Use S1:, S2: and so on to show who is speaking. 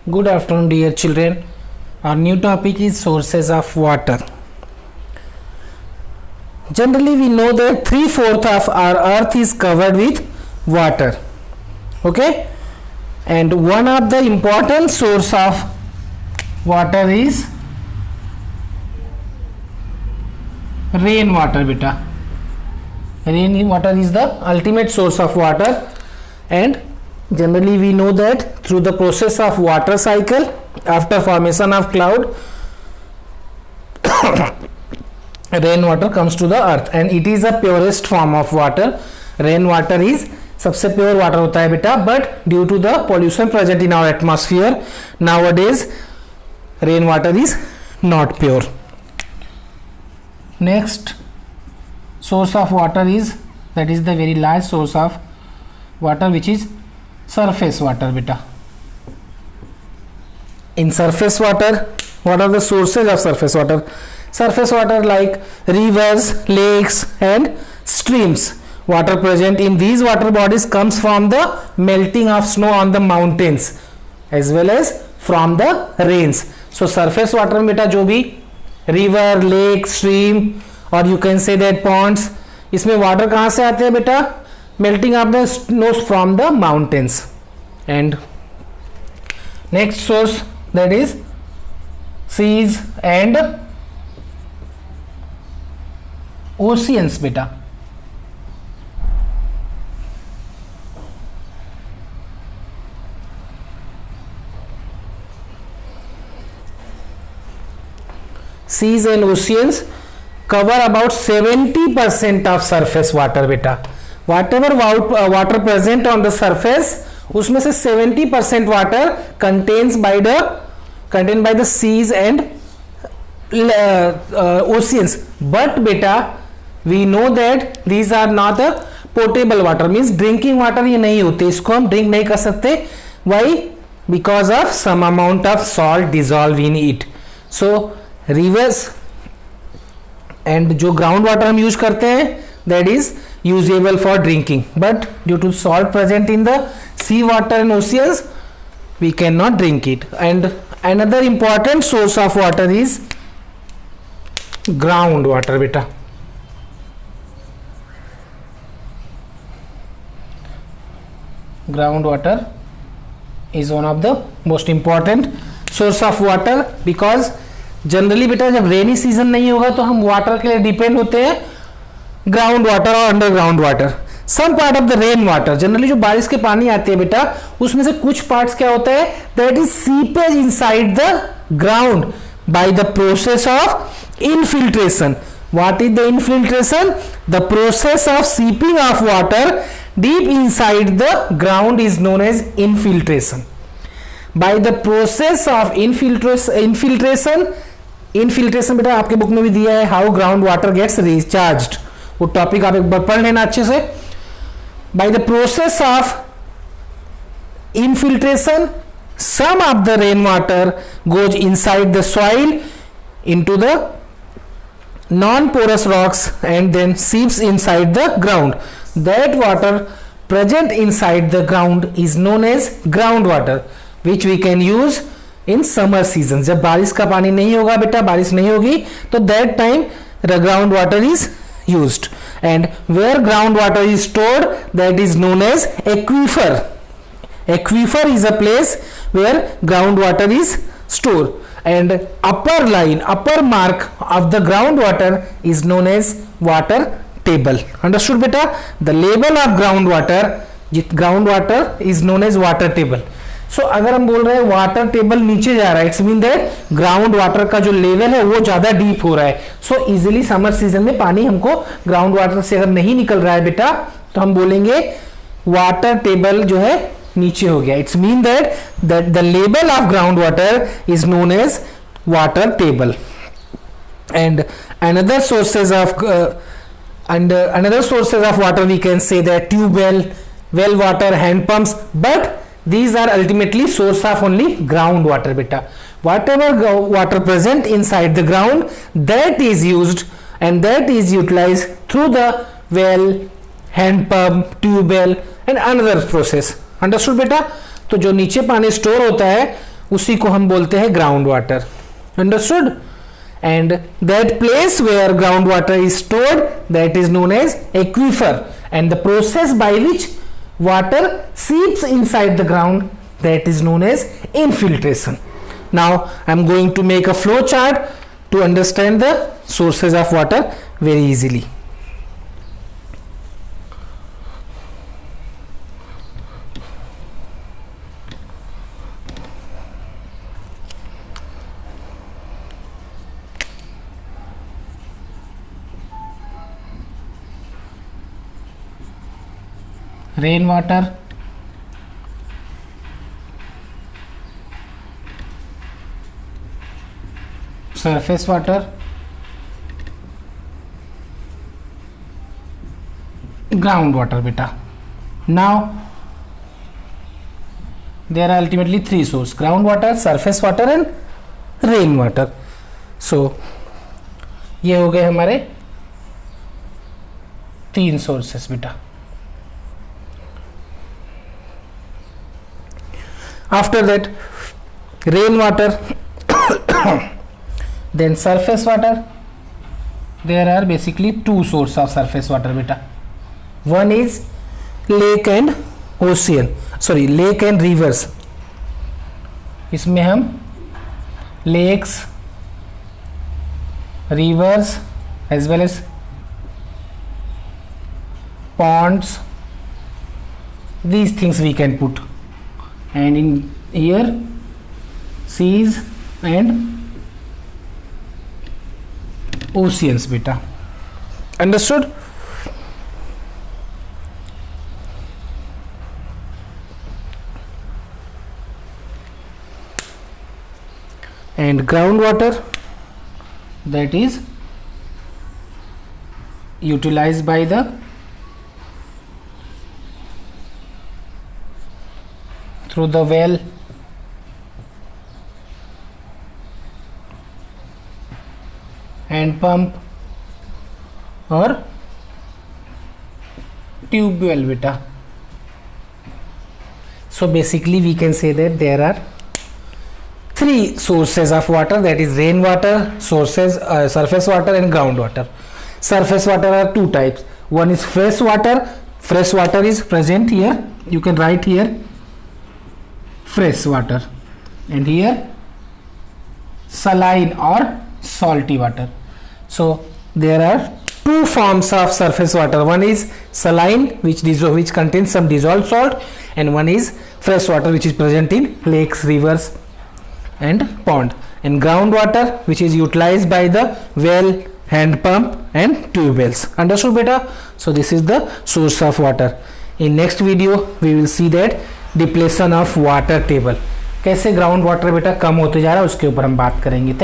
S1: Good afternoon, dear children. Our new topic is sources of water. Generally, we know that 3/4 of our earth is covered with water. Okay, and one of the important source of water is rainwater. Beta, rainwater is the ultimate source of water, and generally we know that through the process of water cycle after formation of cloud rainwater comes to the earth and it is a purest form of water. Rainwater is सबसे pure water होता है बेटा, but due to the pollution present in our atmosphere nowadays rain water is not pure. Next source of water is, that is the very large source of water, which is surface water beta. In surface water, what are the sources of surface water? Surface water like rivers, lakes and streams. Water present in these water bodies comes from the melting of snow on the mountains as well as from the rains. So surface water beta जो भी river, lake, stream और you can say that ponds, इसमें water कहाँ से आते हैं बेटा? Melting of the snow from the mountains. And next source, that is seas and oceans beta. Seas and oceans cover about 70% of surface water beta. Whatever water present on the surface, उसमें से 70% water contained by the seas and oceans. But beta, we know that these are not a potable water, means drinking water ये नहीं होते, इसको हम drink नहीं कर सकते. Why? Because of some amount of salt dissolved in it. So rivers and जो ground water हम use करते हैं, that is usable for drinking, but due to salt present in the sea water and oceans, we cannot drink it. And another important source of water is groundwater beta. Groundwater is one of the most important source of water because generally बेटा जब rainy season नहीं होगा तो हम water के लिए depend होते हैं ग्राउंड वाटर और underground water. Some part of the rain water, generally जो बारिश के पानी आते हैं बेटा, उसमें से कुछ पार्ट्स क्या होता है, that is seepage inside the ground by the process of infiltration. What is the infiltration? The process of seeping of water deep inside the ground is known as infiltration. By the process of infiltration बेटा आपके book में भी दिया है, how ground water gets recharged. वो topic आप एक बार पढ़ लेना अच्छे से. By the process of infiltration some of the rain water goes inside the soil into the non porous rocks and then seeps inside the ground. That water present inside the ground is known as ground water, which we can use in summer season. जब बारिश का पानी नहीं होगा बेटा, बारिश नहीं होगी, तो that time the ground water is used. And where groundwater is stored, that is known as aquifer. Aquifer is a place where groundwater is stored, and upper mark of the groundwater is known as water table. Understood beta? The level of groundwater is known as water table. सो अगर हम बोल रहे हैं water table नीचे जा रहा है, it's mean that ground water का जो लेवल है वो ज्यादा डीप हो रहा है. सो इजीली समर सीजन में पानी हमको ग्राउंड वाटर से अगर नहीं निकल रहा है बेटा, तो हम बोलेंगे वाटर टेबल जो है नीचे हो गया. It's mean that the level of ground water is known as water table. And another sources of water we can say that tubewell, well water, hand pumps, but these are ultimately source of only groundwater beta. Whatever water present inside the ground, that is used and that is utilized through the well, hand pump, tube well and another process. Understood beta? तो जो नीचे पानी store होता है उसी को हम बोलते हैं ground water. Understood? And that place where groundwater is stored, that is known as aquifer, and the process by which water seeps inside the ground, that is known as infiltration. Now I am going to make a flow chart to understand the sources of water very easily. Rain water, surface water, ground water beta. Now there are ultimately three sources: ground water, surface water and rain water. So ये हो गए हमारे तीन sources बेटा. After that, rain water, then surface water. There are basically two sources of surface water beta. One is lake and ocean, sorry, lake and rivers. इसमें हम lakes, rivers as well as ponds, these things we can put. And in here seas and oceans beta. Understood? And groundwater, that is utilized by the through the well, hand pump or tube well beta. So basically we can say that there are three sources of water, that is rain water, sources surface water and groundwater. Surface water are two types. One is fresh water. Fresh water is present here. You can write here fresh water, and here saline or salty water. So there are two forms of surface water. One is saline, which contains some dissolved salt, and one is fresh water, which is present in lakes, rivers and pond. And groundwater, which is utilized by the well, hand pump and tube wells. Understood beta? So this is the source of water. In next video we will see that depletion of water table, कैसे ground water बेटा कम होते जा रहा है उसके ऊपर हम बात करेंगे. थैंक